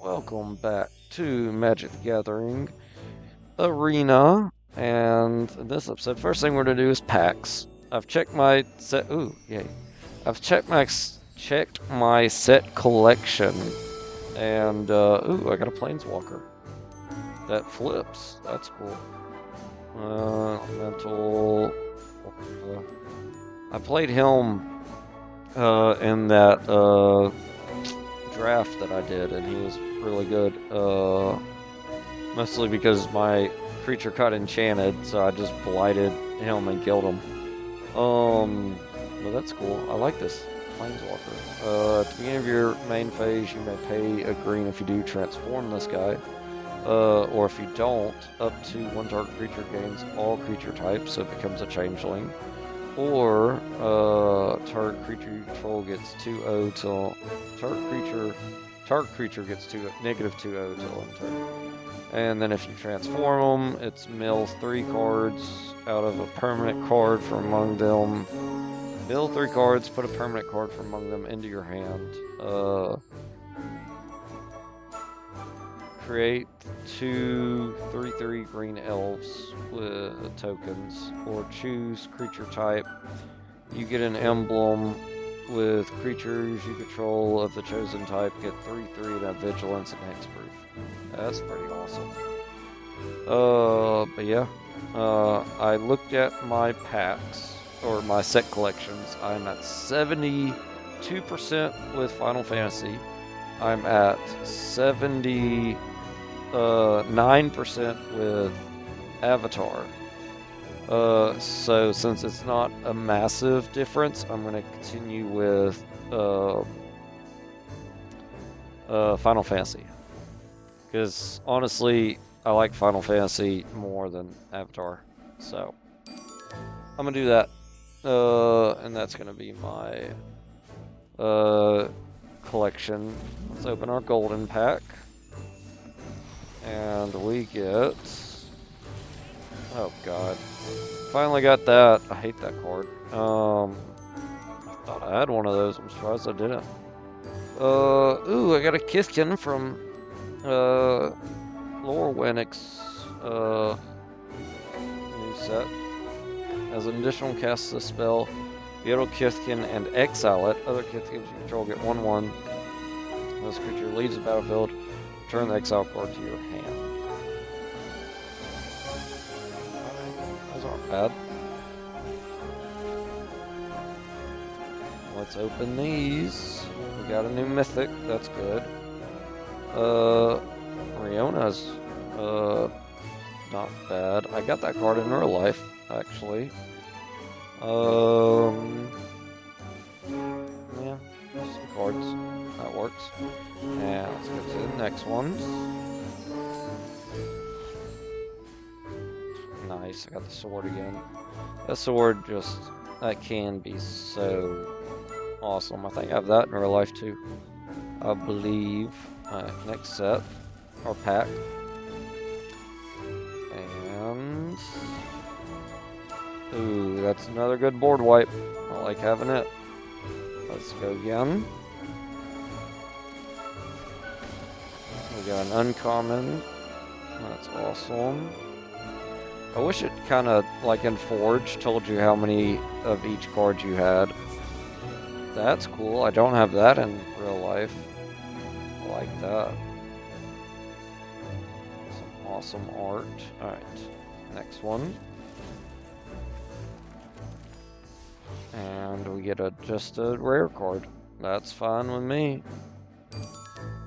welcome back to Magic the Gathering Arena. And in this episode, first thing we're gonna do is packs. I've checked my set. Ooh, yay! I've checked my set collection, and ooh, I got a Planeswalker that flips. That's cool. Mental. I played him in that draft that I did, and he was really good. Mostly because my creature got enchanted, so I just blighted him and killed him. But that's cool. I like this Planeswalker. At the beginning of your main phase, you may pay a green if you do transform this guy. Or if you don't, up to one target creature gains all creature types, so it becomes a changeling. Or target creature you control gets 2/0 till target creature gets -2/0 till end turn. And then if you transform them, it's mill 3 cards out of a permanent card from among them. Mill 3 cards, put a permanent card from among them into your hand. Create 2 3/3 green elves with tokens, or choose creature type. You get an emblem with creatures you control of the chosen type, get 3/3 and have vigilance and hexproof. That's pretty awesome. But yeah, I looked at my packs, or my set collections. I'm at 72% with Final Fantasy. I'm at 9% with Avatar. So since it's not a massive difference, I'm going to continue with Final Fantasy. Because honestly, I like Final Fantasy more than Avatar. So I'm going to do that. And that's going to be my collection. Let's open our golden pack. And we get... Oh god. Finally got that. I hate that card. I thought I had one of those. I'm surprised I didn't. Ooh, I got a Kithkin from Lore Winnick's new set. As an additional cast this spell, Yodel Kithkin and exile it. Other Kithkins you control get 1/1. This creature leaves the battlefield. Return the exile card to your hand. Those aren't bad. Let's open these. We got a new mythic. That's good. Riona's not bad. I got that card in real life, actually. Yeah, some cards. That works. And let's go to the next ones. Nice, I got the sword again. That sword that can be so awesome. I think I have that in real life too. I believe. Alright, next set. Or pack. And... Ooh, that's another good board wipe. I like having it. Let's go again. We got an uncommon. That's awesome. I wish it kind of, like in Forge, told you how many of each card you had. That's cool. I don't have that in real life. I like that. Some awesome art. Alright, next one. And we get just a rare card. That's fine with me.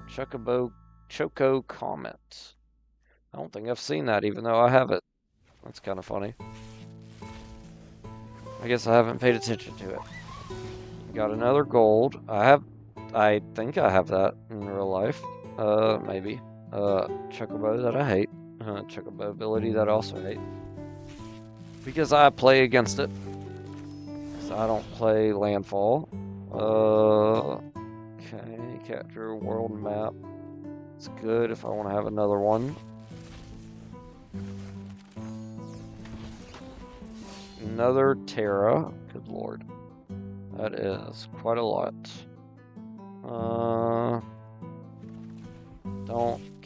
Choco Comet. I don't think I've seen that, even though I have it. That's kind of funny. I guess I haven't paid attention to it. Got another gold. I think I have that in real life. Maybe. Chocobo that I hate. Chocobo ability that I also hate. Because I play against it. Because I don't play landfall. Okay, capture world map. It's good if I want to have another one. Another Terra. Good lord. That is quite a lot. Don't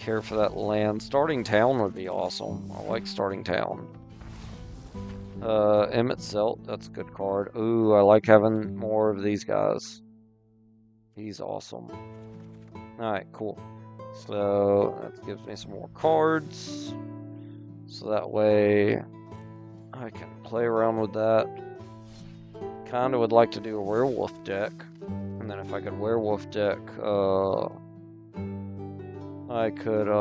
care for that land. Starting town would be awesome. I like starting town. Emmett Zelt, that's a good card. Ooh, I like having more of these guys. He's awesome. Alright, cool. So that gives me some more cards. So that way I can play around with that. Kinda would like to do a werewolf deck. And then if I could werewolf deck, I could, you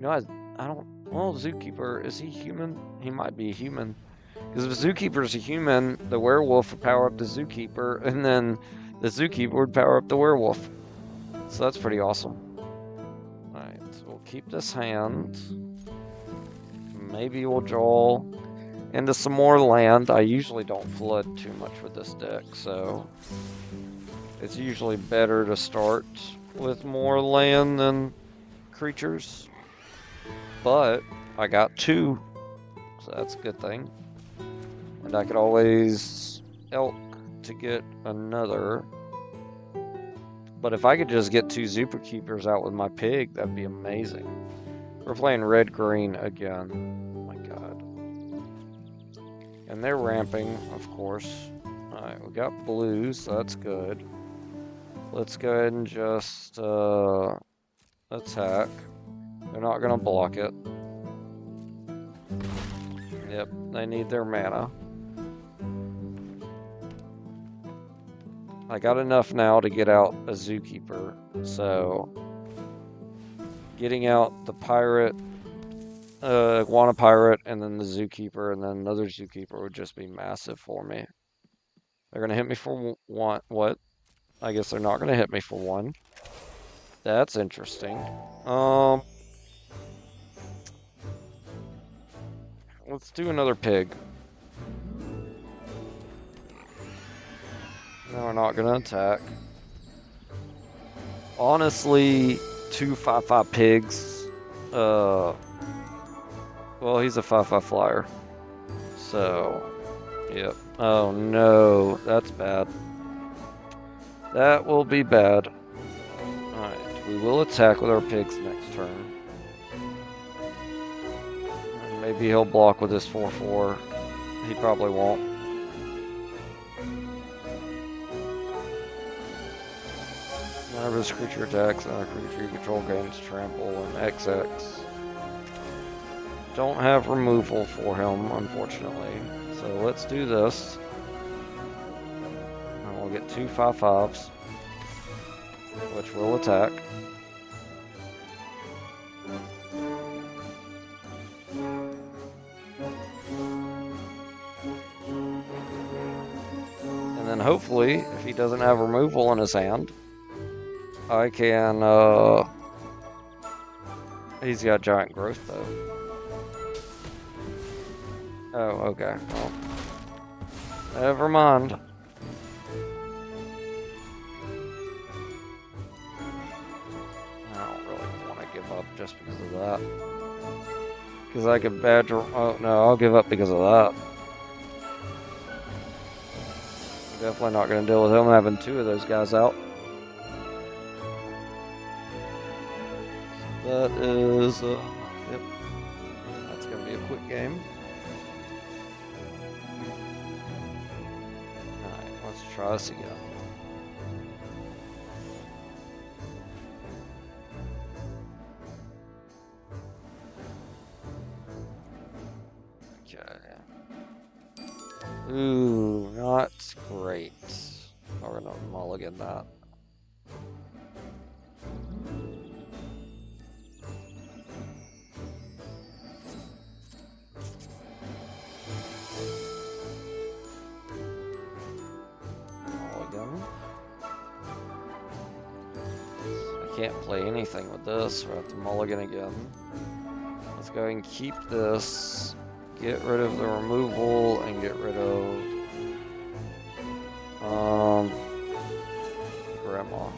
know, I don't, well, Zookeeper, is he human? He might be human. Because if Zookeeper's a human, the werewolf would power up the Zookeeper, and then the Zookeeper would power up the werewolf. So that's pretty awesome. Alright, so we'll keep this hand. Maybe we'll draw into some more land. I usually don't flood too much with this deck, so it's usually better to start with more land than creatures. But I got 2, so that's a good thing. And I could always elk to get another. But if I could just get 2 Super Keepers out with my pig, that'd be amazing. We're playing red-green again. Oh my god. And they're ramping, of course. Alright, we got blues, so that's good. Let's go ahead and just attack. They're not gonna block it. Yep, they need their mana. I got enough now to get out a Zookeeper, so getting out the pirate, Iguana Pirate, and then the Zookeeper, and then another Zookeeper would just be massive for me. They're gonna hit me for one. What? I guess they're not gonna hit me for 1. That's interesting. Let's do another pig. No, we're not gonna attack. Honestly, 2 5/5 pigs. Well, he's a 5/5 flyer. So, yep. Oh no, that's bad. That will be bad. Alright, we will attack with our pigs next turn. And maybe he'll block with his 4/4. He probably won't. Whenever this creature attacks, another creature you control gains trample and XX. Don't have removal for him, unfortunately. So let's do this. And we'll get 2 5/5s, which will attack. And then hopefully, if he doesn't have removal in his hand, I can, he's got giant growth though. Oh, okay. Well, never mind. I don't really want to give up just because of that. Because I could badger, oh no, I'll give up because of that. I'm definitely not going to deal with him having 2 of those guys out. That is, yep, that's going to be a quick game. Alright, let's try this again. Okay. Ooh, not great. We're going to mulligan that. Can't play anything with this. We'll have to mulligan again. Let's go ahead and keep this. Get rid of the removal and get rid of Grandma.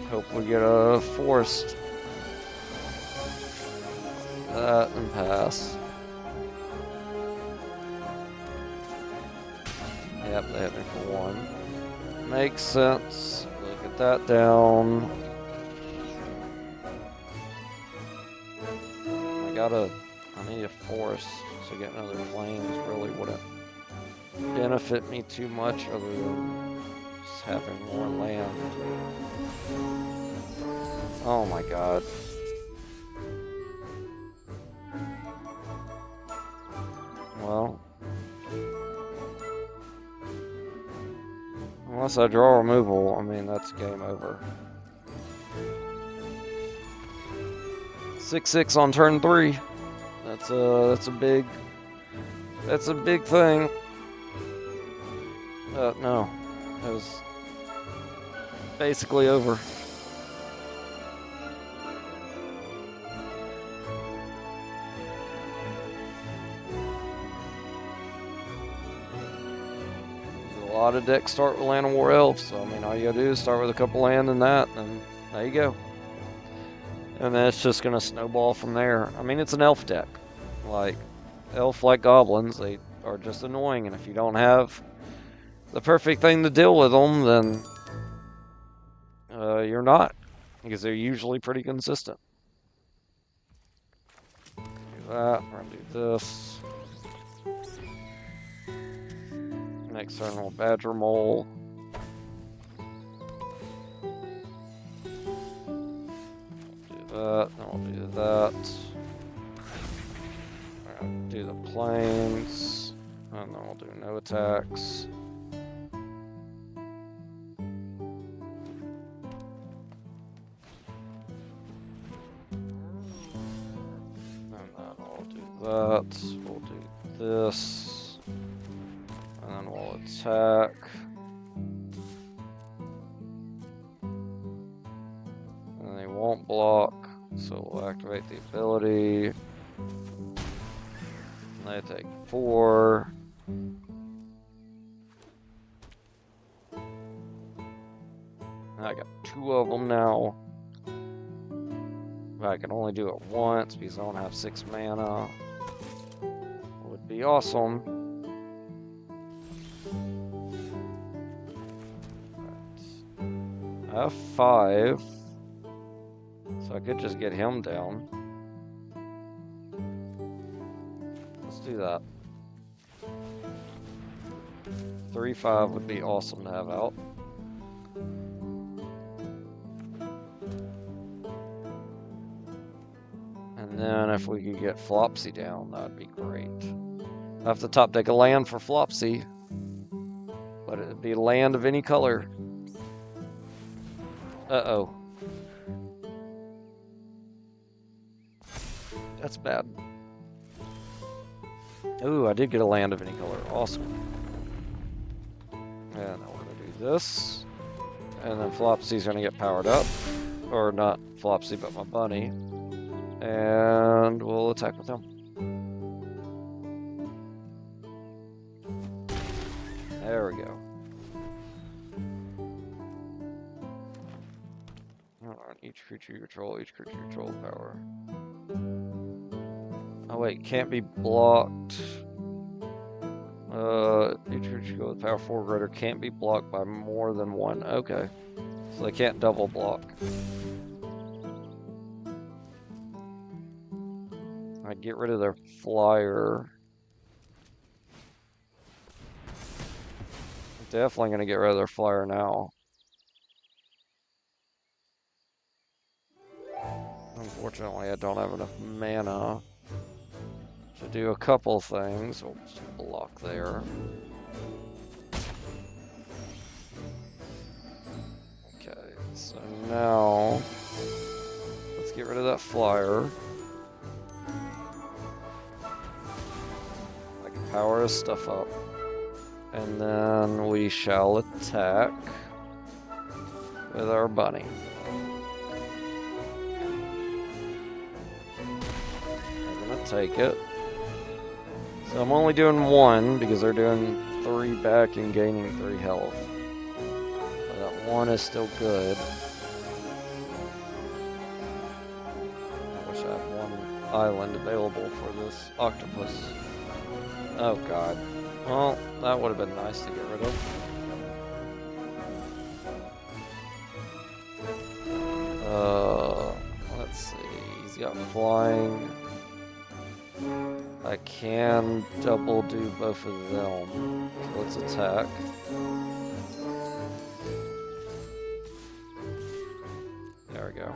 Hope we get a forest. That and pass. Yep, they hit me for 1. Makes sense. Look at that down. I need a forest, so getting other planes really wouldn't benefit me too much other than just having more land. Oh my god. Well, unless I draw removal, I mean, that's game over. 6/6 on turn 3. That's a big thing. No, it was basically over. A lot of decks start with Land of War Elves, so I mean, all you gotta do is start with a couple land and that, and there you go. And then it's just gonna snowball from there. I mean, it's an elf deck. Like, elf-like goblins, they are just annoying, and if you don't have the perfect thing to deal with them, then you're not, because they're usually pretty consistent. Do that, we're gonna do this. Next turn we'll Badger Mole. Do that, then we'll do that. We're gonna do the planes, and then we'll do no attacks. That, we'll do this, and then we'll attack. And they won't block, so we'll activate the ability. And they take 4. I got 2 of them now. I can only do it once because I don't have 6 mana. Would be awesome. Right. I have 5, so I could just get him down. Let's do that. 3/5 would be awesome to have out. And then if we could get Flopsy down, that'd be great. I have to top deck a land for Flopsy, but it'd be land of any color. Uh-oh. That's bad. Ooh, I did get a land of any color. Awesome. And then we're gonna do this. And then Flopsy's gonna get powered up. Or not Flopsy, but my bunny. And we'll attack with him. There we go. Each creature you control, each creature you control power. Oh wait, can't be blocked. Each creature you go with power 4 or greater can't be blocked by more than 1. Okay. So they can't double block. I'd get rid of their flyer. Definitely gonna get rid of their flyer now. Unfortunately, I don't have enough mana to do a couple things. We'll just block there. Okay, so now let's get rid of that flyer. I can power his stuff up. And then we shall attack with our bunny. We're gonna take it. So I'm only doing 1 because they're doing 3 back and gaining 3 health. But that 1 is still good. I wish I had 1 island available for this octopus. Oh god. Well, that would have been nice to get rid of. Let's see. He's got flying. I can double do both of them. So let's attack. There we go.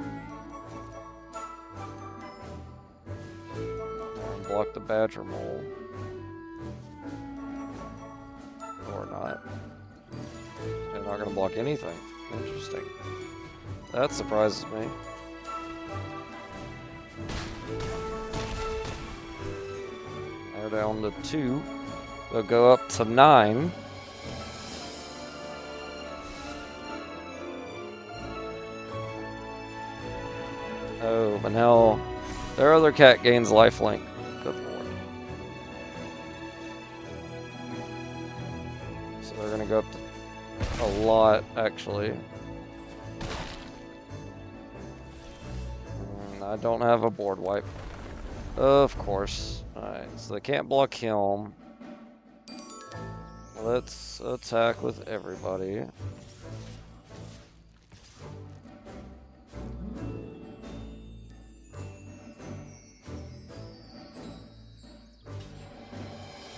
And block the badger mole. Or not. They're not gonna block anything. Interesting. That surprises me. They're down to 2. They'll go up to 9. Oh, but now their other cat gains lifelink. Good lord. So they're gonna go up to a lot, actually. I don't have a board wipe. Of course. Alright, so they can't block him. Let's attack with everybody.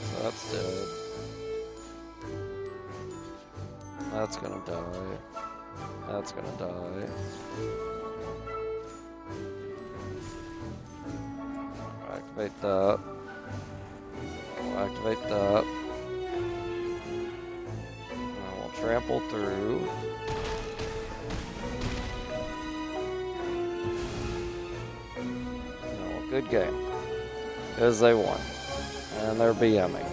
So that's dead. That's gonna die. That's gonna die. Activate that. I'll activate that. And we'll trample through. No, good game. Because they won. And they're BMing.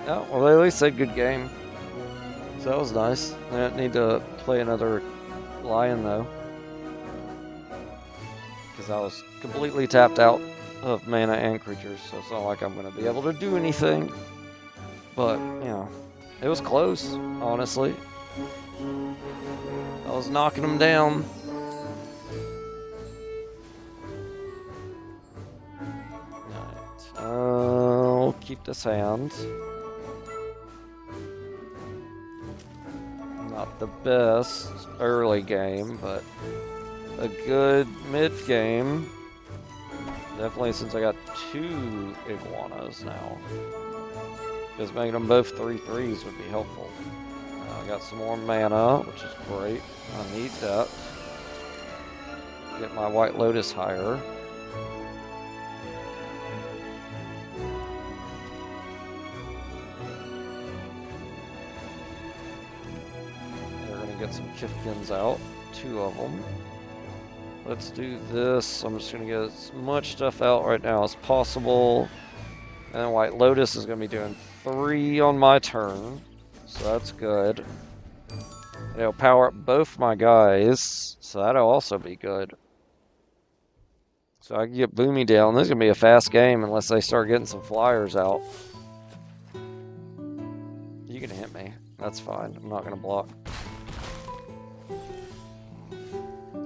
Oh, well, they at least said good game. So that was nice. I didn't need to play another lion, though. Because I was completely tapped out of mana and creatures, so it's not like I'm going to be able to do anything. But, you know, it was close, honestly. I was knocking them down. Alright, I'll keep this hand. Not the best early game, but a good mid-game. Definitely since I got 2 iguanas now. Because making them both 3/3s would be helpful. I got some more mana, which is great. I need that. Get my White Lotus higher. They're going to get some Kifkins out. 2 of them. Let's do this. I'm just going to get as much stuff out right now as possible. And White Lotus is going to be doing 3 on my turn. So that's good. It'll power up both my guys. So that'll also be good. So I can get Boomy down. This is going to be a fast game unless they start getting some flyers out. You can hit me. That's fine. I'm not going to block.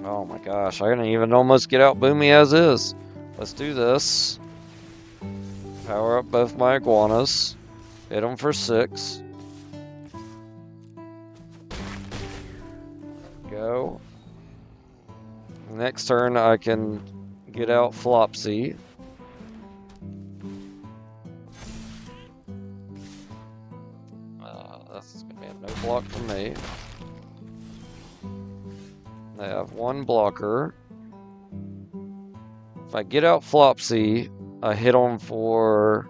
Oh my gosh, I didn't even almost get out Boomy as is. Let's do this. Power up both my iguanas. Hit them for 6. Go. Next turn I can get out Flopsy. That's going to be a no block from me. They have 1 blocker. If I get out Flopsy, I hit them for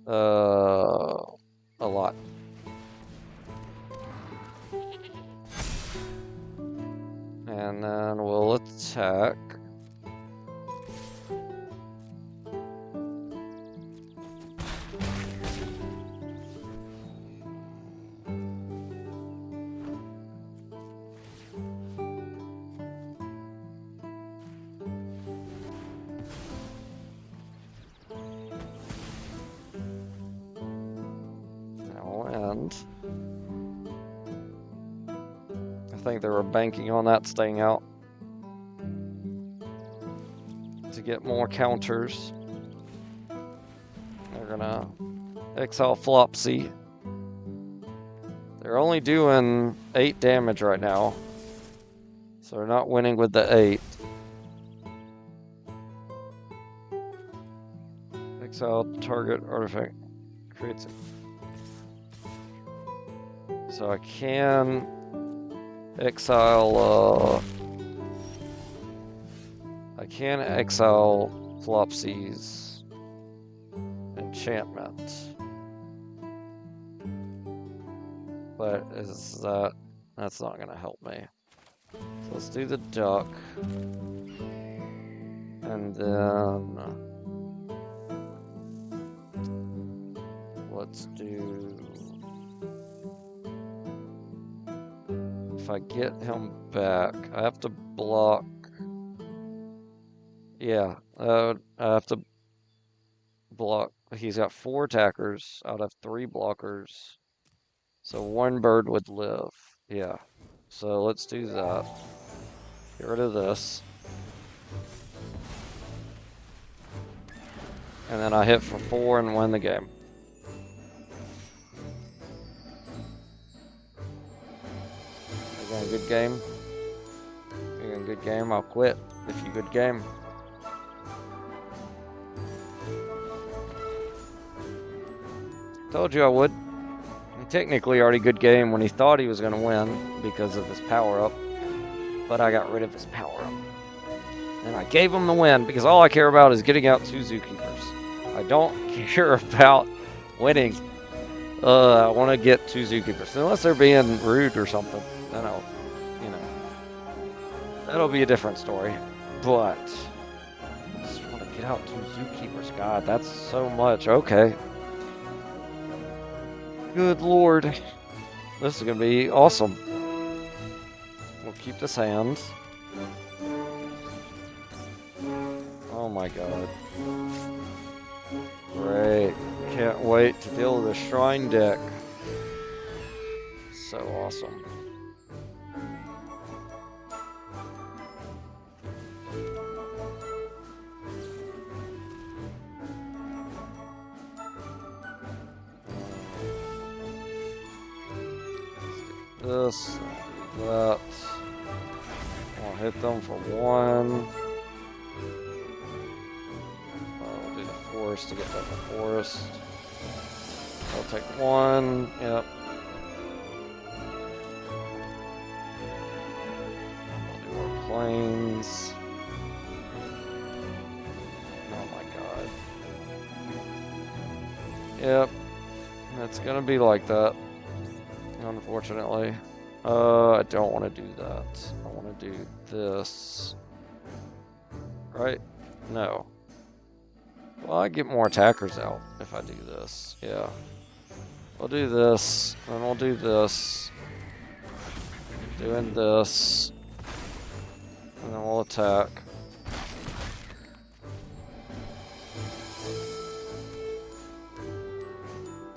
a lot. And then we'll attack. I think they were banking on that staying out to get more counters. They're gonna exile Flopsy. They're only doing 8 damage right now. So they're not winning with the 8. Exile target artifact creates it. So I can exile Flopsy's enchantment. But that's not gonna help me. So let's do the duck. And then let's do, if I get him back, I have to block. Yeah, I have to block. He's got 4 attackers out of 3 blockers. So 1 bird would live. Yeah. So let's do that. Get rid of this. And then I hit for 4 and win the game. You got a good game? You got a good game? I'll quit if you good game. Told you I would. Technically already good game when he thought he was going to win because of his power-up. But I got rid of his power-up. And I gave him the win because all I care about is getting out 2 Zookeepers. I don't care about winning. I want to get 2 Zookeepers. Unless they're being rude or something. Then I'll, that'll be a different story. But I just want to get out 2 Zookeepers. God, that's so much. Okay. Good lord. This is going to be awesome. We'll keep this hand. Oh my god. Great. Can't wait to deal with the shrine deck. So awesome. This, that. I'll hit them for 1. I'll do the forest to get back the forest. I'll take 1. Yep. I'll do our plains. Oh my god. Yep. It's gonna be like that. Unfortunately. I don't want to do that. I want to do this. Right? No. Well, I get more attackers out if I do this. Yeah. We'll do this, and we'll do this. Doing this. And then we'll attack.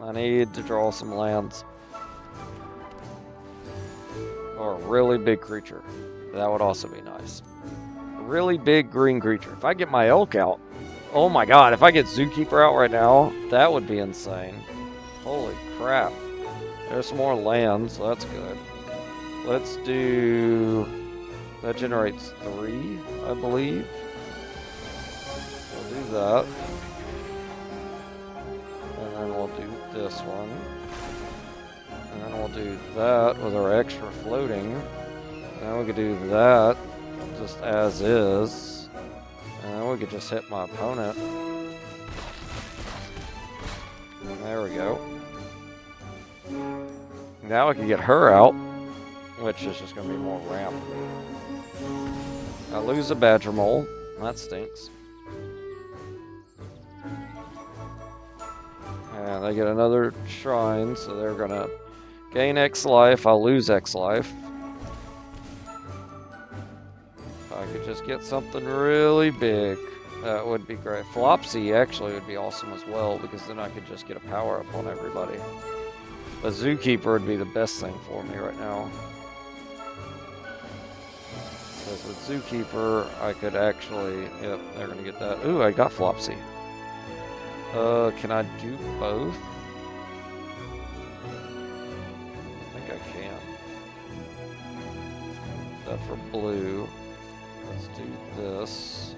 I need to draw some lands. Or a really big creature. That would also be nice. A really big green creature. If I get my elk out, oh my god, if I get Zookeeper out right now, that would be insane. Holy crap. There's some more land, so that's good. Let's do... That generates 3, I believe. We'll do that. And then we'll do this one. And then we'll do that with our extra floating. And then we could do that just as is. And then we could just hit my opponent. And there we go. Now I can get her out, which is just going to be more ramp. I lose a Badger Mole. That stinks. And they get another shrine, so they're going to gain X life. I'll lose X life. If I could just get something really big, that would be great. Flopsy actually would be awesome as well, because then I could just get a power up on everybody. A Zookeeper would be the best thing for me right now. Because with Zookeeper, I could actually... Yep, they're going to get that. Ooh, I got Flopsy. Can I do both? I think except for blue. Let's do this.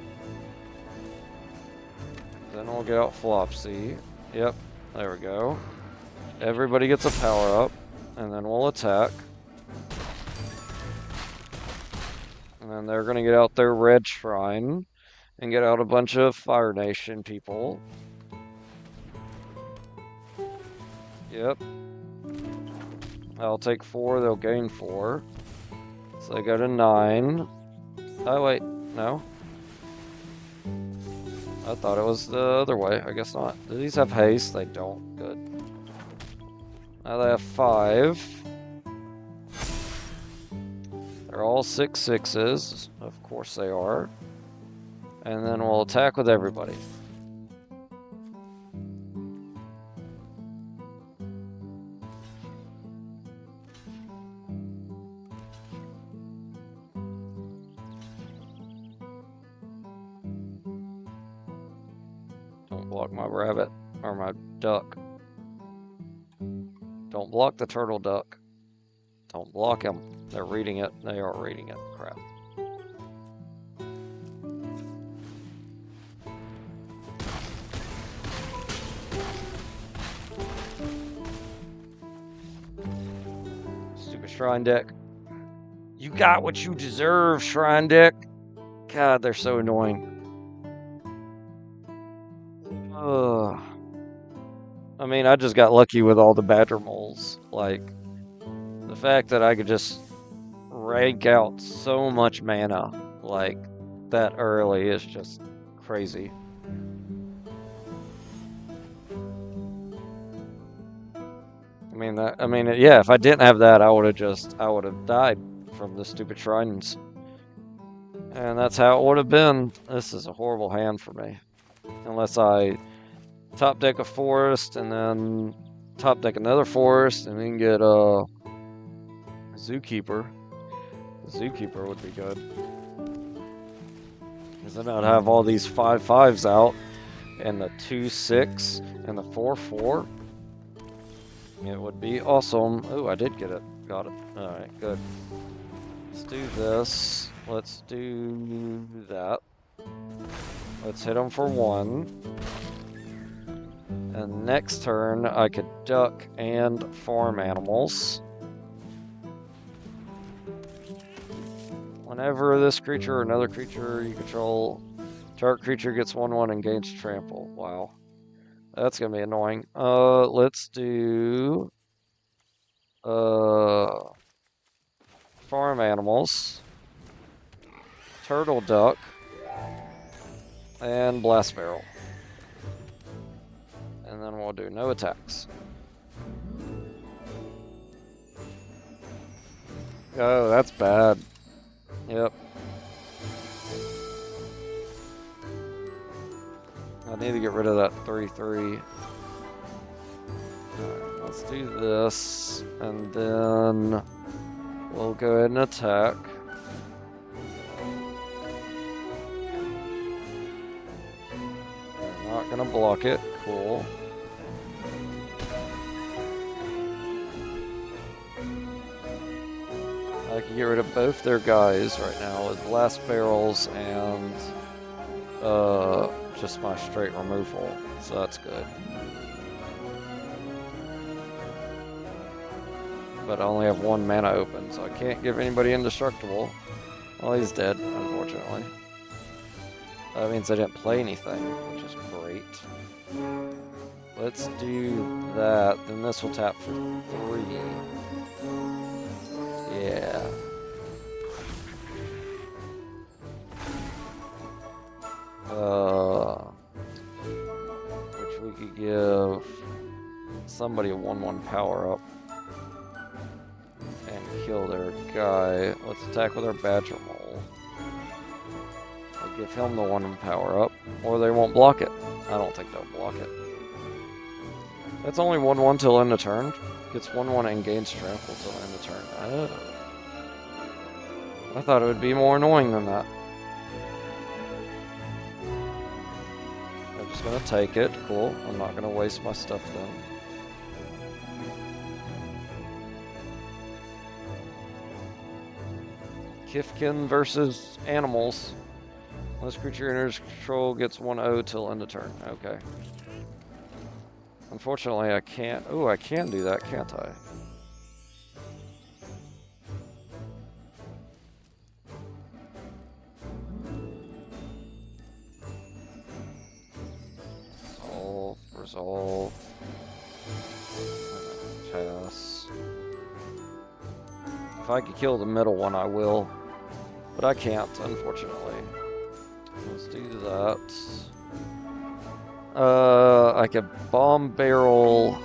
Then we'll get out Flopsy. Yep, there we go. Everybody gets a power up, and then we'll attack. And then they're gonna get out their red shrine and get out a bunch of Fire Nation people. Yep. I'll take 4, they'll gain 4. So they go to 9. Oh, wait, no. I thought it was the other way. I guess not. Do these have haste? They don't. Good. Now they have 5. They're all 6/6s. Of course they are. And then we'll attack with everybody. Don't block my rabbit or my duck. Don't block the turtle duck. Don't block him. They're reading it. They are reading it. Crap. Stupid shrine deck. You got what you deserve, shrine deck. God, they're so annoying. I mean, I just got lucky with all the badger moles. Like, the fact that I could just rake out so much mana, like, that early is just crazy. I mean, yeah, if I didn't have that, I would have died from the stupid shrines. And that's how it would have been. This is a horrible hand for me. Unless I top deck a forest and then top deck another forest and then get a Zookeeper. The Zookeeper would be good. Because then I'd have all these 5/5s out and the 2/6 and the 4/4. It would be awesome. Oh, I did get it. Got it. Alright, good. Let's do this. Let's do that. Let's hit them for 1. And next turn, I could duck and farm animals. Whenever this creature or another creature you control, target creature gets 1/1 and gains trample. Wow. That's gonna be annoying. Let's do farm animals, turtle duck, and blast barrel. And then we'll do no attacks. Oh, that's bad. Yep. I need to get rid of that 3/3. Alright, let's do this, and then we'll go ahead and attack. I'm not gonna block it. Cool. I can get rid of both their guys right now with blast barrels and just my straight removal, so that's good. But I only have 1 mana open, so I can't give anybody indestructible. Well, he's dead, unfortunately. That means I didn't play anything, which is great. Let's do that, then this will tap for 3. Yeah. Which we could give somebody a 1/1 power up and kill their guy. Let's attack with our badger mole. I'll give him the 1/1 power up, or they won't block it. I don't think they'll block it. That's only 1/1 till end of turn. Gets 1/1 and gains trample till end of turn. I thought it would be more annoying than that. I'm just gonna take it. Cool. I'm not gonna waste my stuff then. Kifkin versus animals. This creature enters control gets 1/0 till end of turn. Okay. Unfortunately, I can't. Oh, I can do that, can't I? Resolve. Pass. If I could kill the middle one, I will. But I can't, unfortunately. Let's do that. I could bomb barrel.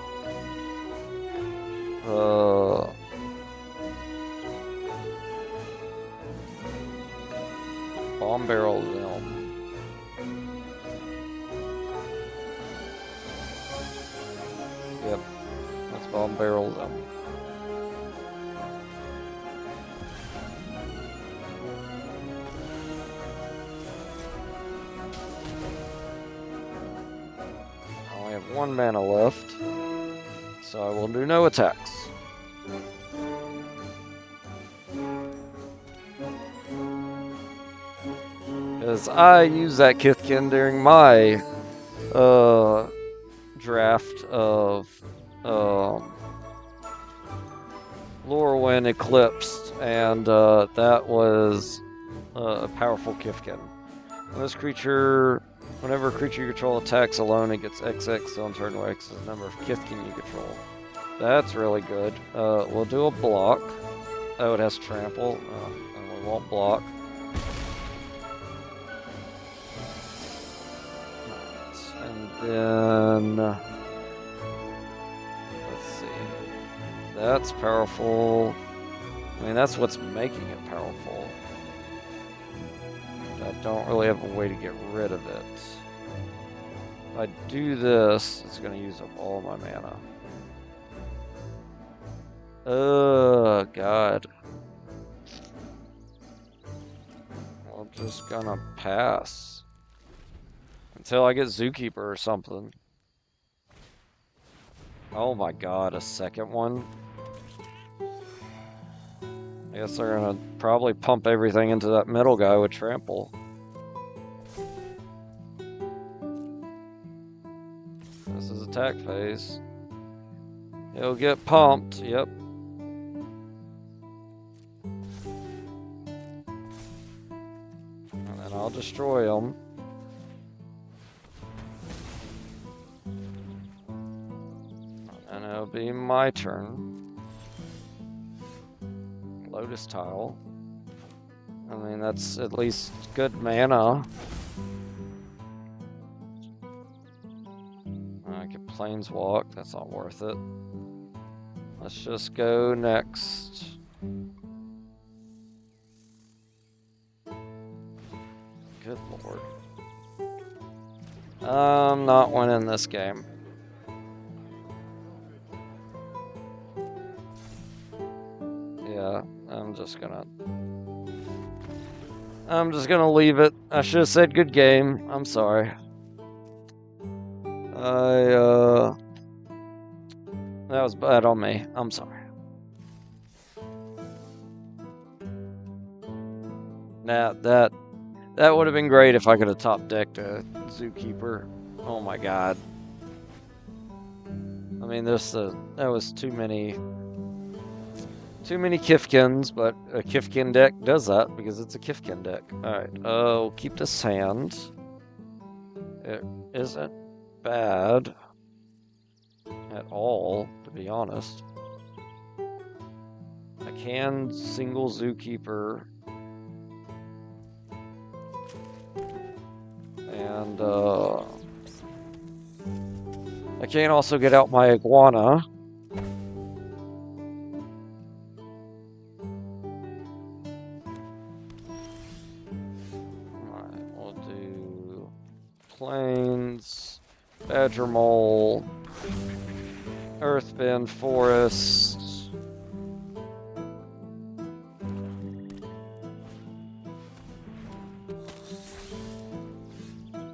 Bomb barrel them. Yep, let's bomb barrel them. I only have 1 mana left, so I will do no attacks. Because I used that Kithkin during my draft of Lorwyn Eclipsed, and that was a powerful Kithkin. When this creature, whenever a creature you control attacks alone, it gets XX on turn where X is the number of Kithkin you control. That's really good. We'll do a block. Oh, it has trample, and we won't block. And then, let's see, that's powerful. I mean, that's what's making it powerful. I don't really have a way to get rid of it. If I do this, it's going to use up all my mana. God. I'm just gonna pass. Until I get Zookeeper or something. Oh my god, a second one? I guess they're gonna probably pump everything into that middle guy with trample. This is attack phase. He'll get pumped, yep. And then I'll destroy him. And it'll be my turn. Lotus Tile. I mean, that's at least good mana. I could Planeswalk, that's not worth it. Let's just go next. Good lord. I'm not winning this game. Yeah, I'm just gonna leave it. I should have said good game. I'm sorry. That was bad on me. I'm sorry. Nah, that would have been great if I could have top decked a Zookeeper. Oh my god. I mean, that was too many Kifkins, but a Kifkin deck does that because it's a Kifkin deck. Alright, we'll keep this hand. It isn't bad at all, to be honest. I can single Zookeeper. And I can also get out my Iguana. Alright, we'll do Plains, Badger Mole, Earthbend Forest.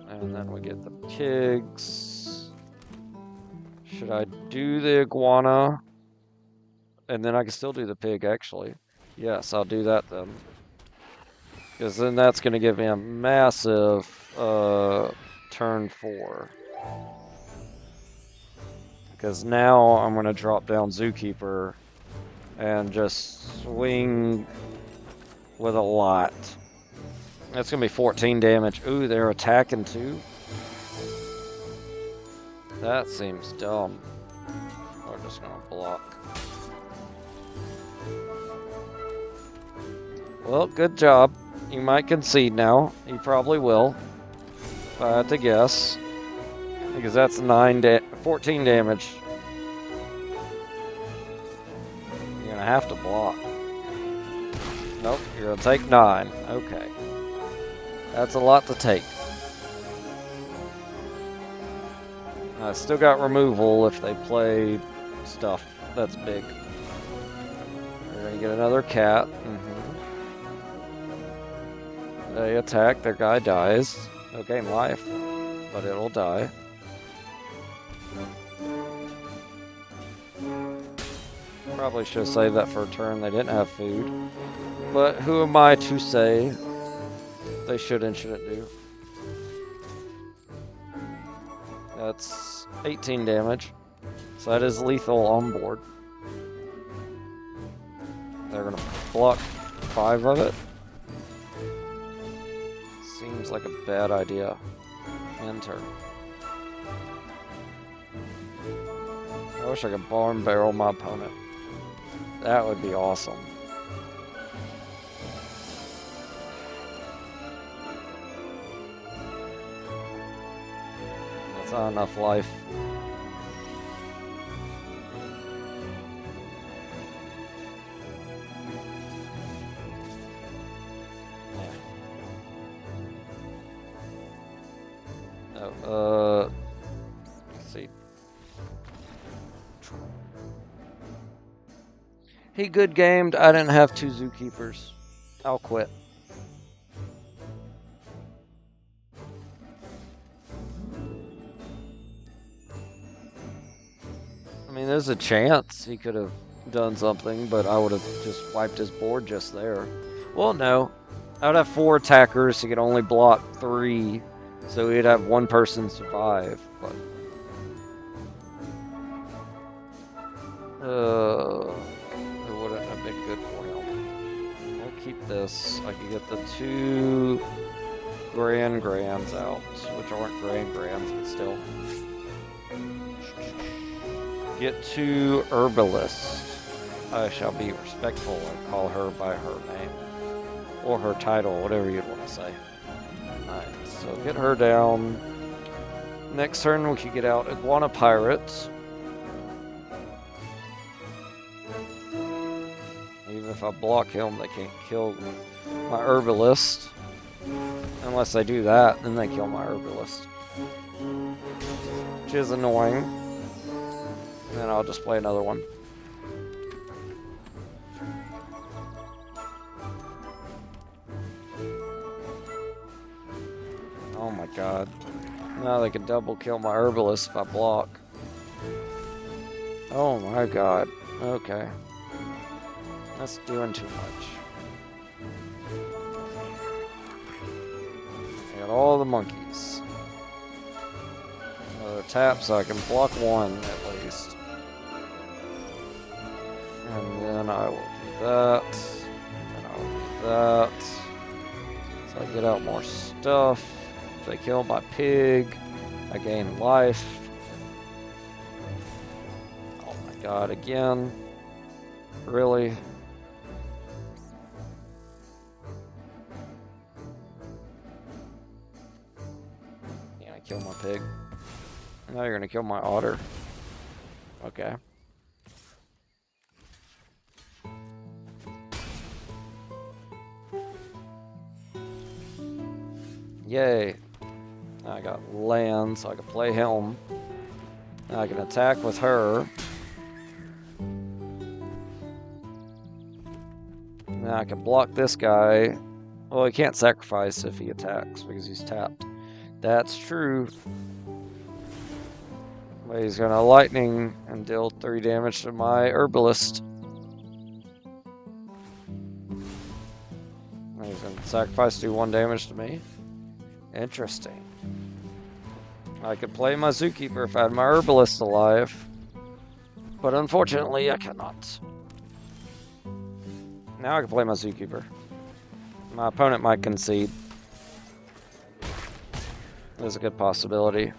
And then we get the pigs. Should I do the Iguana? And then I can still do the pig, actually. Yes, I'll do that then. Because then that's going to give me a massive turn 4. Because now I'm going to drop down Zookeeper and just swing with a lot. That's going to be 14 damage. Ooh, they're attacking too? That seems dumb. We're just going to block. Well, good job. You might concede now. You probably will. If I had to guess. Because that's 14 damage. You're going to have to block. Nope, you're going to take 9. Okay. That's a lot to take. I still got removal if they play stuff that's big. We're going to get another cat. They attack, their guy dies. They'll gain life, but it'll die. Probably should have saved that for a turn. They didn't have food. But who am I to say they should and shouldn't do? That's 18 damage. So that is lethal on board. They're going to block 5 of it. Seems like a bad idea. End turn. I wish I could barn barrel my opponent. That would be awesome. That's not enough life. Let's see. He good gamed. I didn't have 2 Zookeepers. I'll quit. I mean, there's a chance he could have done something, but I would have just wiped his board just there. Well, no. I would have 4 attackers. He could only block 3. So he'd have 1 person survive, but it wouldn't have been good for him. We'll keep this. I could get the 2 Grands out, which aren't Grands, but still. Get 2 Herbalists. I shall be respectful and call her by her name. Or her title, whatever you'd want to say. Alright, so get her down. Next turn we could get out Iguana Pirates. Even if I block him, they can't kill my Herbalist. Unless they do that, then they kill my Herbalist. Which is annoying. And then I'll just play another one. Oh my god. Now they can double kill my Herbalist if I block. Oh my god. Okay. That's doing too much. I got all the monkeys. Another tap so I can block 1 at least. And then I will do that. And I will do that. So I get out more stuff. If they kill my pig, I gain life. Oh my god, again. Really? You're gonna kill my pig. Now you're gonna kill my otter. Okay. Yay. I got land, so I can play him. Now I can attack with her. Now I can block this guy. Well, he can't sacrifice if he attacks because he's tapped. That's true. But he's gonna lightning and deal 3 damage to my Herbalist. He's gonna sacrifice, do 1 damage to me. Interesting. I could play my Zookeeper if I had my Herbalist alive. But unfortunately, I cannot. Now I can play my Zookeeper. My opponent might concede. There's a good possibility.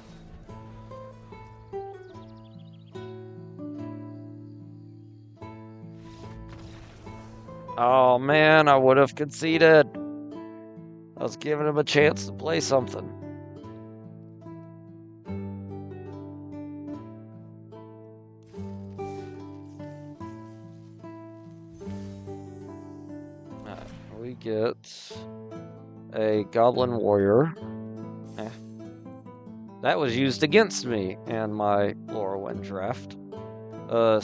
Oh man, I would have conceded. I was giving him a chance to play something. We get a Goblin Warrior. That was used against me and my Lorwyn draft.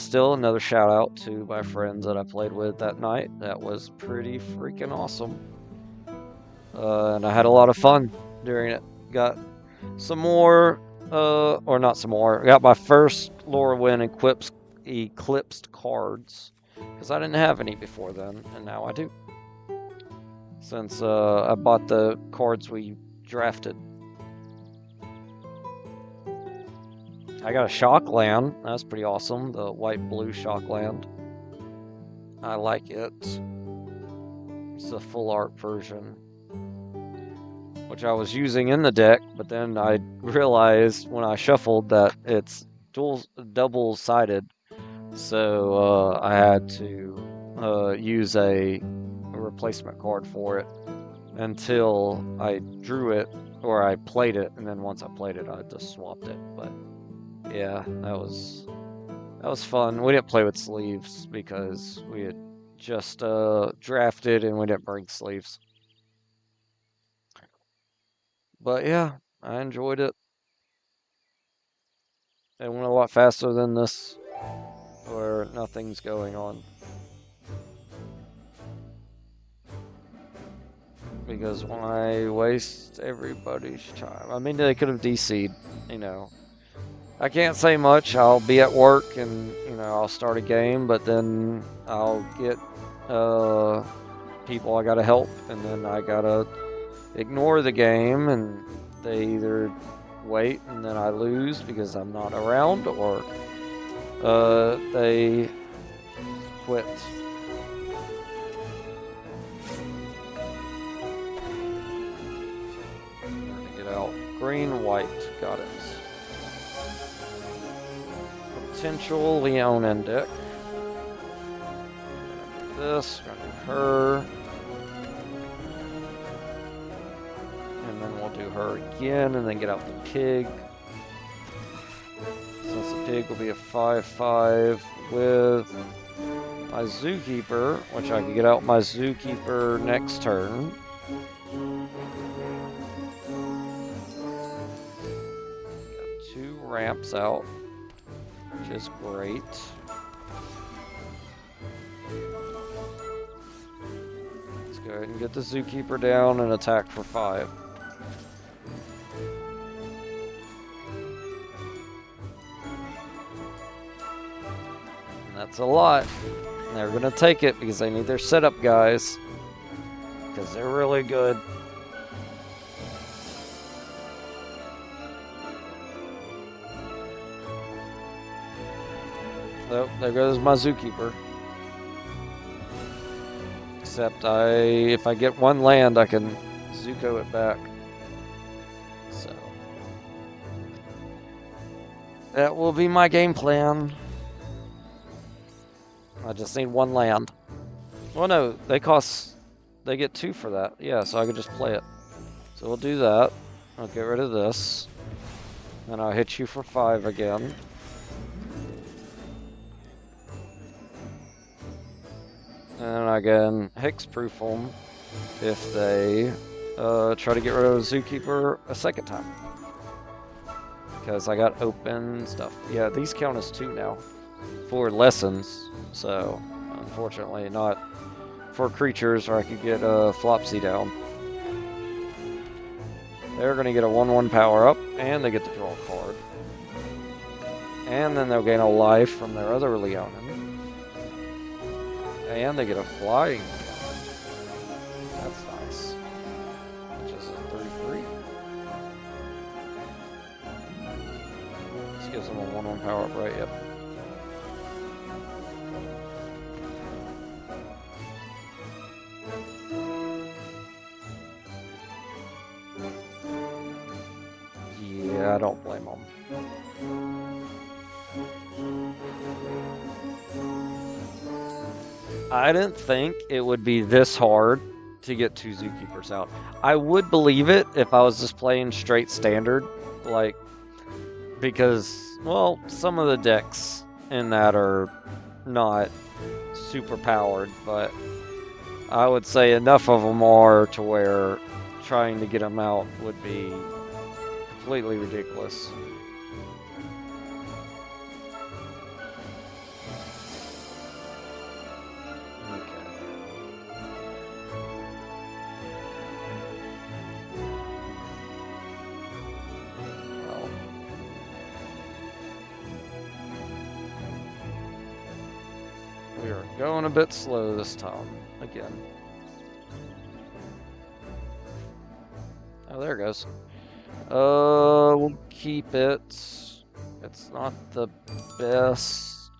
Still another shout out to my friends that I played with that night. That was pretty freaking awesome. And I had a lot of fun during it. Got some more, or not some more. I got my first Lorwyn eclipsed cards. Because I didn't have any before then, and now I do. Since I bought the cards we drafted. I got a shock land. That's pretty awesome. The white-blue shock land. I like it. It's a full art version. Which I was using in the deck, but then I realized when I shuffled that it's double-sided. So I had to use a replacement card for it until I drew it or I played it, and then once I played it, I just swapped it. But yeah, that was fun. We didn't play with sleeves because we had just drafted and we didn't bring sleeves. But yeah, I enjoyed it. It went a lot faster than this, where nothing's going on. Because when I waste everybody's time, I mean, they could have DC'd, you know. I can't say much. I'll be at work and, you know, I'll start a game, but then I'll get people I gotta help, and then I gotta ignore the game, and they either wait and then I lose because I'm not around, or they quit. Get out. Green, white. Got it. Potential Leonin deck. This, gonna do her. And then we'll do her again, and then get out the pig. Since the pig will be a 5/5 with my Zookeeper, which I can get out my Zookeeper next turn. Got 2 ramps out, which is great. Let's go ahead and get the Zookeeper down and attack for 5. And that's a lot. And they're going to take it because they need their setup guys. Because they're really good. Oh, there goes my Zookeeper. Except if I get 1 land, I can Zuko it back. So that will be my game plan. I just need 1 land. Well, no, they get 2 for that. Yeah, so I can just play it. So we'll do that. I'll get rid of this. And I'll hit you for 5 again. And I can hexproof them if they try to get rid of Zookeeper a second time. Because I got open stuff. Yeah, these count as 2 now for lessons. So, unfortunately, not for creatures, or I could get a Flopsy down. They're going to get a 1/1 power up, and they get to draw a card. And then they'll gain a life from their other Leonin. And they get a flying. That's nice. gives him a 1/1 power up, right? Yep. Yeah, I don't blame him. I didn't think it would be this hard to get 2 Zookeepers out. I would believe it if I was just playing straight standard, like, because, well, some of the decks in that are not super powered, but I would say enough of them are to where trying to get them out would be completely ridiculous. We are going a bit slow this time, again. Oh, there it goes. We'll keep it. It's not the best,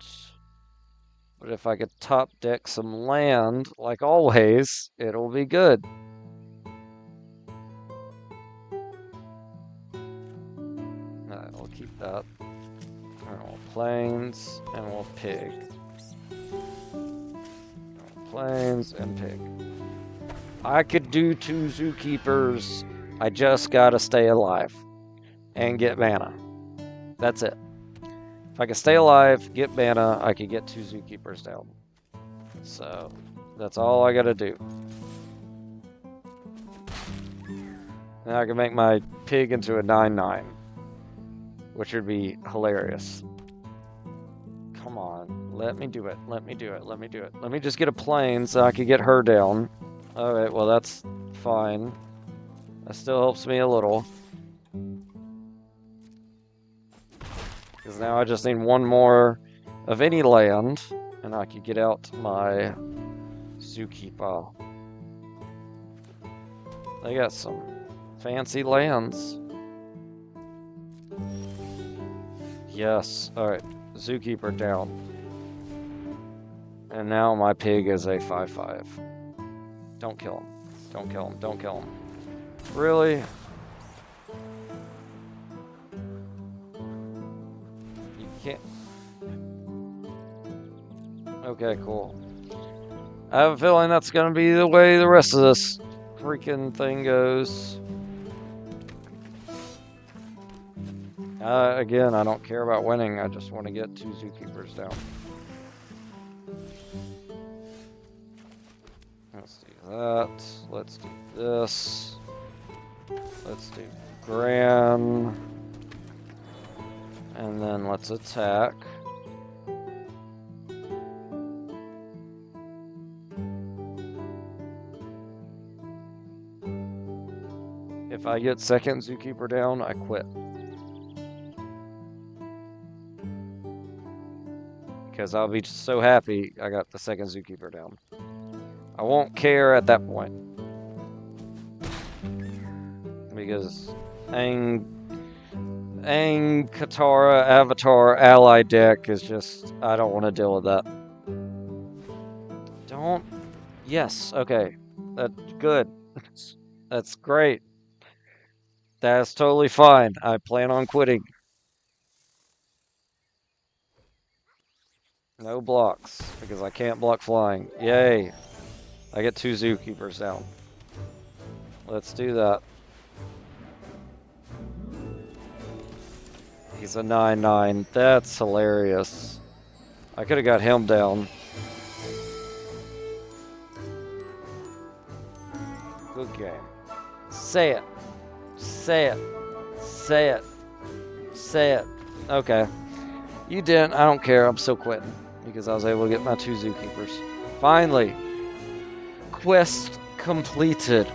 but if I could top deck some land, like always, it'll be good. Alright, we'll keep that. Alright, we'll plains, and we'll pig. Plains and pig. I could do 2 Zookeepers. I just gotta stay alive and get mana. That's it. If I can stay alive, get mana, I could get 2 Zookeepers down. So that's all I gotta do. Now I can make my pig into a 9/9, which would be hilarious. Come on, let me do it, let me do it, let me do it. Let me just get a plane so I can get her down. Alright, well that's fine. That still helps me a little. Because now I just need one more of any land, and I can get out my Zookeeper. They got some fancy lands. Yes, alright. Zookeeper down. And now my pig is a 5/5. Don't kill him. Don't kill him. Don't kill him. Really? You can't. Okay, cool. I have a feeling that's gonna be the way the rest of this freaking thing goes. Again, I don't care about winning. I just want to get 2 Zookeepers down. Let's do that. Let's do this. Let's do Gran. And then let's attack. If I get second Zookeeper down, I quit. Because I'll be just so happy I got the second Zookeeper down. I won't care at that point. Because Aang, Katara, Avatar, Ally deck is just... I don't want to deal with that. Don't... Yes, okay. That's good. That's great. That's totally fine. I plan on quitting. No blocks, because I can't block flying. Yay! I get 2 Zookeepers down. Let's do that. He's a 9/9. That's hilarious. I could have got him down. Good game. Say it. Say it. Say it. Say it. Okay. You didn't. I don't care. I'm still quitting. Because I was able to get my 2 Zookeepers. Finally! Quest completed.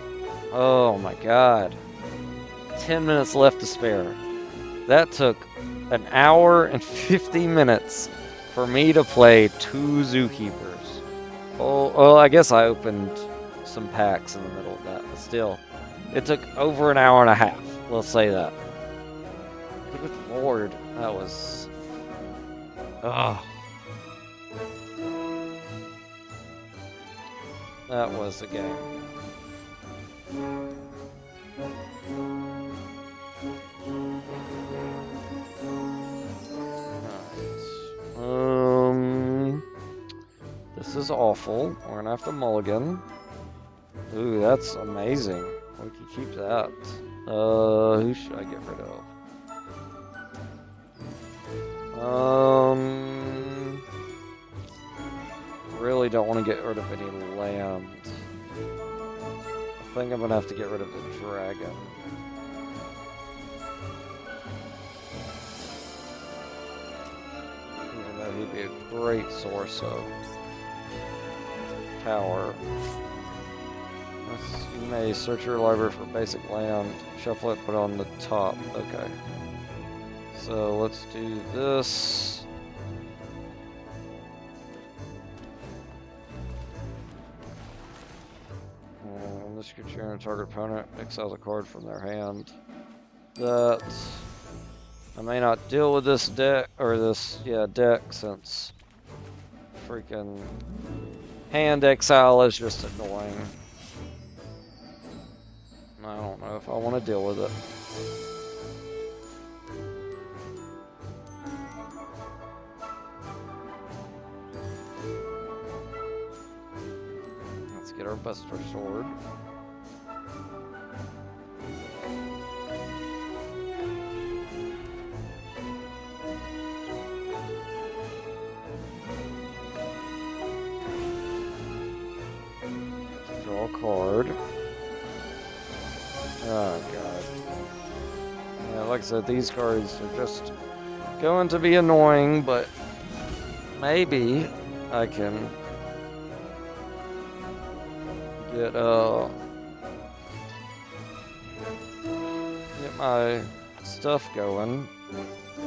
Oh my god. 10 minutes left to spare. That took an hour and 50 minutes for me to play 2 Zookeepers. Oh, well, I guess I opened some packs in the middle of that, but still. It took over an hour and a half. Let's say that. Good lord, that was... Ah. That was the game. Alright. This is awful. We're gonna have to mulligan. Ooh, that's amazing. We can keep that. Who should I get rid of? Really don't want to get rid of any land. I think I'm gonna have to get rid of the dragon. Even though he'd be a great source of power. You may search your library for basic land, shuffle it, put it on the top. Okay. So let's do this. This creature and target opponent exiles a card from their hand. That I may not deal with this deck deck since freaking hand exile is just annoying. I don't know if I want to deal with it. Let's get our Buster Sword. Draw a card. Oh god. Yeah, like I said, these cards are just going to be annoying, but maybe I can get my stuff going,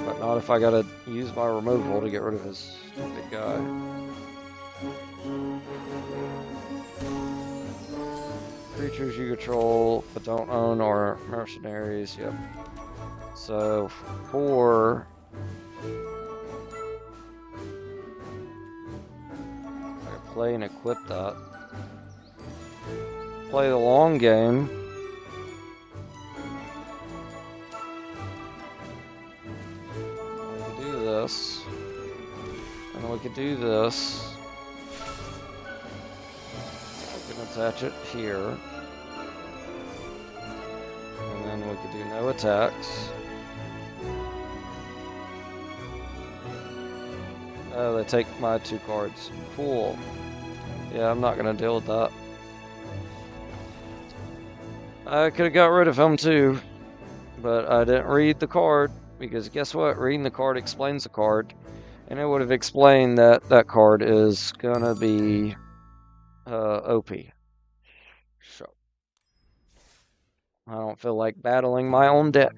but not if I gotta use my removal to get rid of his stupid guy. Creatures you control but don't own or mercenaries, yep. So, for... I can play and equip that. Play the long game. We could do this. And we could do this. We can attach it here. And then we could do no attacks. Oh, they take my 2 cards. Cool. Yeah, I'm not gonna deal with that. I could have got rid of him too, but I didn't read the card, because guess what? Reading the card explains the card, and it would have explained that that card is gonna be OP. So, I don't feel like battling my own deck.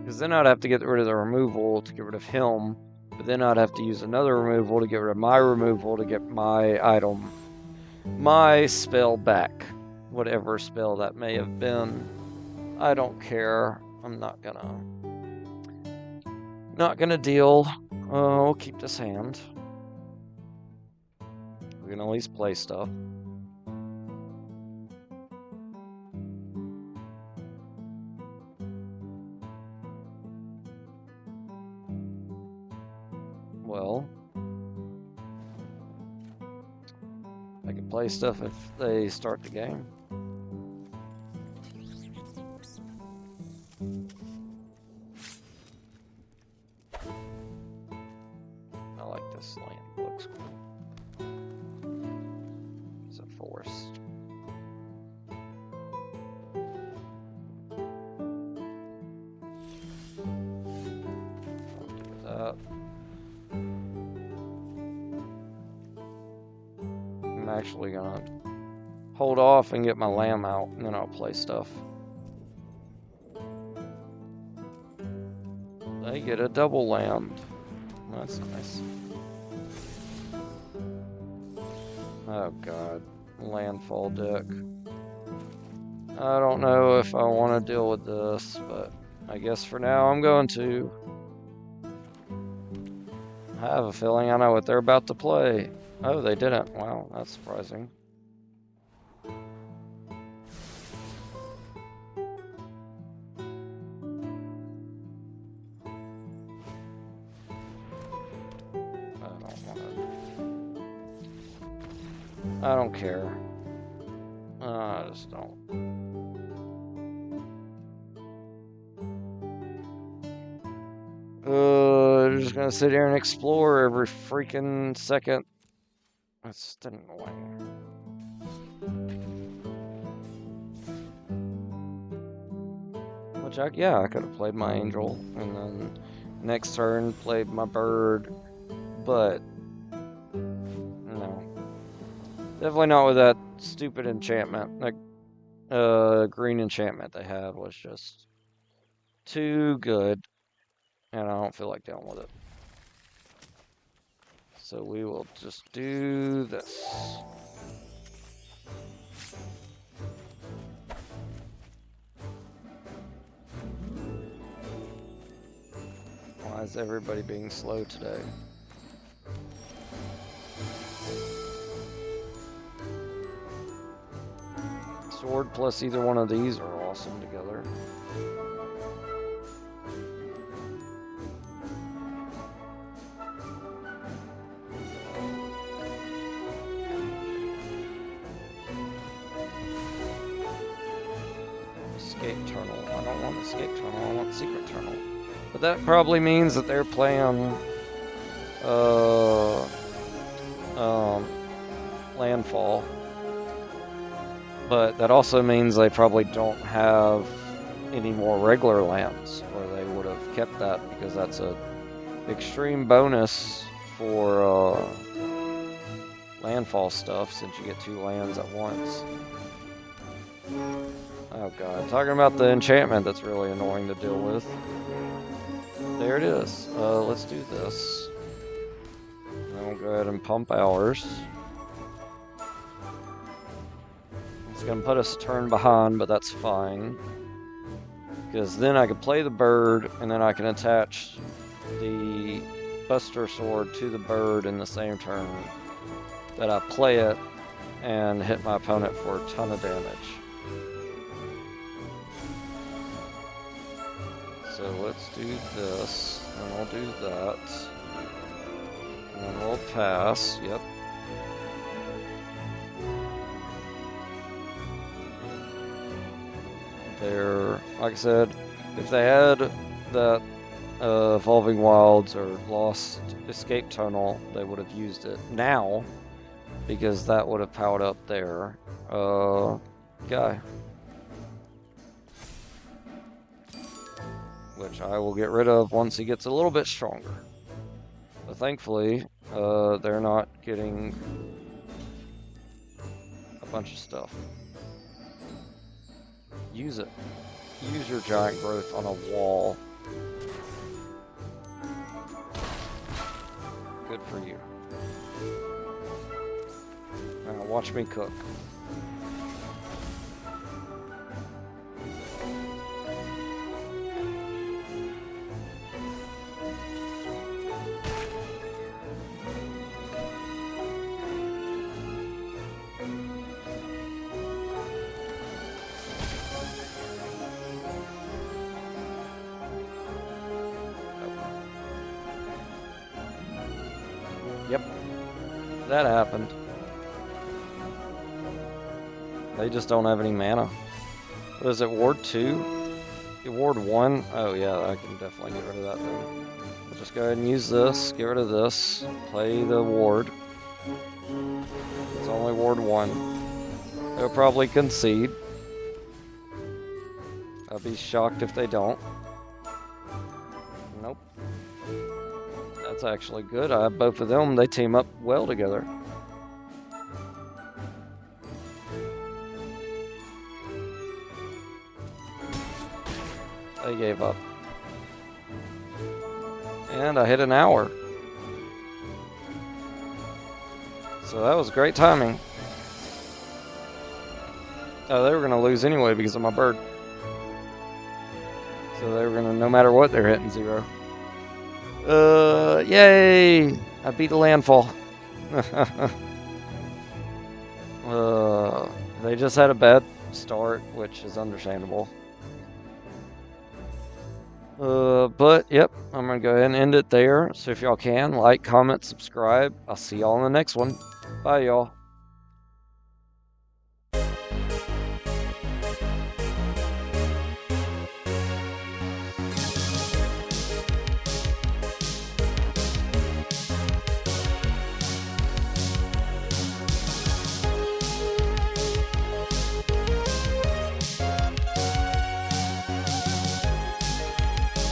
Because then I'd have to get rid of the removal to get rid of him, but then I'd have to use another removal to get rid of my removal to get my item, my spell back. Whatever spell that may have been. I don't care. I'm not gonna deal. We'll keep this hand. We can at least play stuff. Well, I can play stuff if they start the game. I like this land. It looks cool. It's a forest. I'll do that. I'm actually gonna hold off and get my lamb out, and then I'll play stuff. They get a double land. That's nice. Oh god. Landfall deck. I don't know if I want to deal with this, but I guess for now I'm going to. I have a feeling I know what they're about to play. Oh, they didn't. Wow, that's surprising. I don't care. I just don't. I'm just gonna sit here and explore every freaking second. That's annoying. Which I could have played my angel and then next turn played my bird, but no. Definitely not with that stupid enchantment. Like green enchantment they had was just too good, and I don't feel like dealing with it. So we will just do this. Why is everybody being slow today? Sword plus either one of these are awesome together. Escape Tunnel. I don't want Escape Tunnel, I want Secret Tunnel. But that probably means that they're playing Landfall. But that also means they probably don't have any more regular lands, or they would have kept that because that's a extreme bonus for landfall stuff since you get 2 lands at once. Oh god, talking about the enchantment that's really annoying to deal with. There it is. Let's do this. Then we'll go ahead and pump ours. It's going to put us a turn behind, but that's fine. Because then I can play the bird, and then I can attach the Buster Sword to the bird in the same turn that I play it, and hit my opponent for a ton of damage. So let's do this, and we'll do that. And then we'll pass, yep. They're, like I said, if they had that Evolving Wilds or Lost Escape Tunnel, they would have used it now, because that would have powered up their guy. Which I will get rid of once he gets a little bit stronger. But thankfully, they're not getting a bunch of stuff. Use it. Use your giant growth on a wall. Good for you. Now watch me cook. Yep, that happened. They just don't have any mana. What is it, Ward 2? Ward 1? Oh yeah, I can definitely get rid of that then. We'll just go ahead and use this, get rid of this, play the Ward. It's only Ward 1. They'll probably concede. I'd be shocked if they don't. Nope. That's actually good. Both of them, they team up well together. They gave up. And I hit an hour. So that was great timing. Oh, they were gonna lose anyway because of my bird. So they were gonna, no matter what, they're hitting 0. Yay! I beat the landfall. They just had a bad start, which is understandable. But yep, I'm gonna go ahead and end it there. So if y'all can, like, comment, subscribe. I'll see y'all in the next one. Bye, y'all.